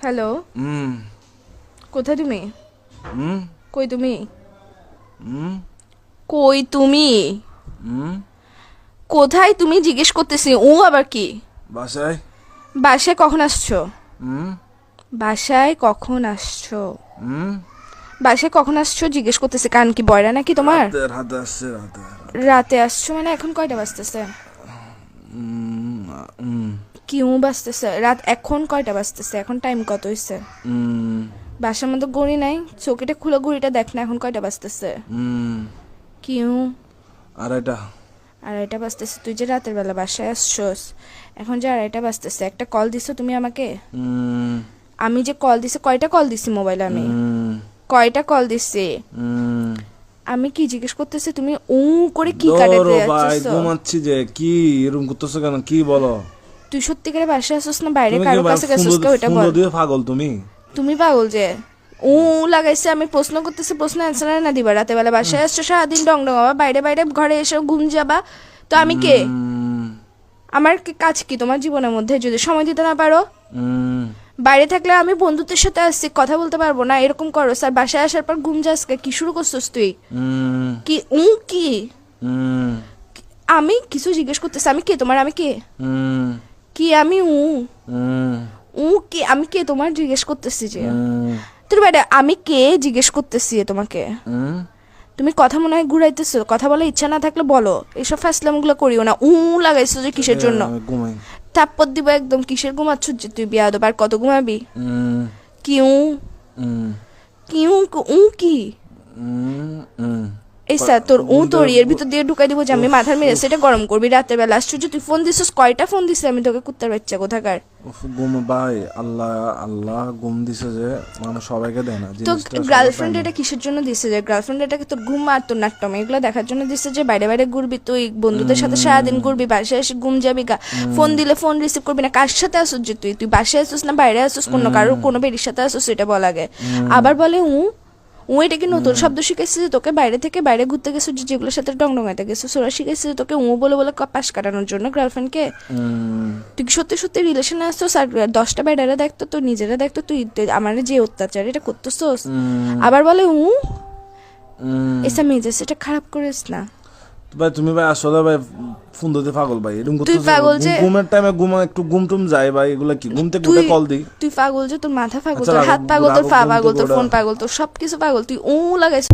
Hello, কোথায় তুমি? কই তুমি? কই তুমি? কোথায় তুমি জিজ্ঞেস করতেছি। আবার কি? বাসায়। বাসায় কখন আসছো? বাসায় কখন আসছো? বাসায় কখন আসছো জিজ্ঞেস করতেছি। কান কি বয়রা নাকি তোমার? রাতে আসছে। রাতে আসছো মানে এখন কয়টা বাজতেছে? কি বাজতেছে? রাত এখন কয়টা বাজতেছে? এখন টাইম কত হইছে? বাসার মধ্যে ঘড়ি নাই? চোখেটা খুলে ঘড়িটা দেখ না, এখন কয়টা বাজতেছে? কি আড়াইটা বাজতেছে। তুই যে রাতের বেলা বাসায় আসছোস, এখন যে আড়াইটা বাজতেছে, একটা কল দিছো তুমি আমাকে? আমি যে কল দিছি, কয়টা কল দিছি মোবাইলে? আমি কয়টা কল দিছি? আমি কি জিজ্ঞেস করতেছি, তুমি করে কি কাটাতে যাচ্ছিস? ঘুমাচ্ছি যে। কি এরকম করতেছো কেন? কি বলো? তুই সত্যিকারে বাসায় আসছিস না বাইরে কারো কাছে গেছিস? ওইটা বল। পাগল তুমি? তুমি পাগল যে লাগাইছে। আমি প্রশ্ন করতেছি, প্রশ্ন অ্যান্সার না দিবা? রাতে বেলা বাসায় আসছো, সারাদিন ডং ডং আবার বাইরে বাইরে ঘরে এসে ঘুম যাবা। তো আমি কে? আমার কাজ কি তোমার জীবনের মধ্যে যদি সময় দিতে না পারো? বাইরে থাকলে আমি বন্ধুদের সাথে আসছি, কথা বলতে পারবো না? এরকম করো স্যার। বাসায় আসার পর ঘুম যাস, কি শুরু করছিস তুই? কি কি আমি কিছু জিজ্ঞেস করতেছি। আমি কে তোমার? আমি কে? কি আমি কি? আমি কে তোমার জিজ্ঞেস করতেছি যে তোর বাইরে আমি কে জিজ্ঞেস করতেছি তোমাকে। তুমি কথা মনে হয় ঘুরাইতেছো। কথা বলার ইচ্ছা না থাকলে বলো। এইসব ফাসলামগুলো করিও না। লাগাইছো যে কিসের জন্য? থাপ্পড় দিব একদম। কিসের ঘুমাচ্ছ যে তুই? বিয়াদব। আর কত ঘুমাবি? কি কি এই স্যার তোর তোর এর ভিতর দিয়ে ঢুকাই দিব যে আমি মাথার মেরে সেটা গরম করবি রাতের বেলা। আসছো যে তুই ফোন দিছিস, কয়টা ফোন দিছিস আমি তোকে? কুত্তার বাচ্চা কোথাকার। ঘুম ভাই, আল্লাহ আল্লাহ ঘুম দিছে যে মানুষ সবাইকে দেয় না। তো গার্লফ্রেন্ড এটা কিসের জন্য দিছে? যে গার্লফ্রেন্ড এটাকে তোর ঘুম আর তোর নাট্যম এগুলো দেখার জন্য দিছে যে বাইরে বাইরে ঘুরবি তুই, বন্ধুদের সাথে সারাদিন ঘুরবি, বাসায় এসে ঘুম যাবি গা, ফোন দিলে ফোন রিসিভ করবি না। কার সাথে আসছিস যে তুই? তুই বাসায় আসছিস না বাইরে আসছিস? কোনো বেরির সাথে আসছিস সেটা বল আগে। আবার বলে এটা কি নতুন শব্দ শিখেছিস যে তোকে? বাইরে থেকে বাইরে ঘুরতে গেছিস, যেগুলোর সাথে ডংডঙাইতে গেছিস ওরা শিখেছিস তোকে বলে বলে পাশ কাটানোর জন্য গার্লফ্রেন্ডকে? তুই কি সত্যি সত্যি রিলেশনে আসছিস? আর 10টা বেডারা দেখতো, তুই নিজেরা দেখতো, তুই আমার যে অত্যাচার এটা করতেছিস। আবার বলে এসা মেজেস, এটা খারাপ করিস না ভাই। তুমি ভাই আসলে ভাই ফোন দিতে পাগল ভাই। এরকম তুই পাগল যে ঘুমের টাইমে একটু ঘুম টুম যায় ভাই। এগুলা কি ঘুম থেকে উঠে কল দিই? তুই পাগল যে তোর মাথা পাগল, তোর হাত পাগল, তোর পা পাগল, তোর ফোন পাগল, তোর সবকিছু পাগল। তুই লাগাইছিস।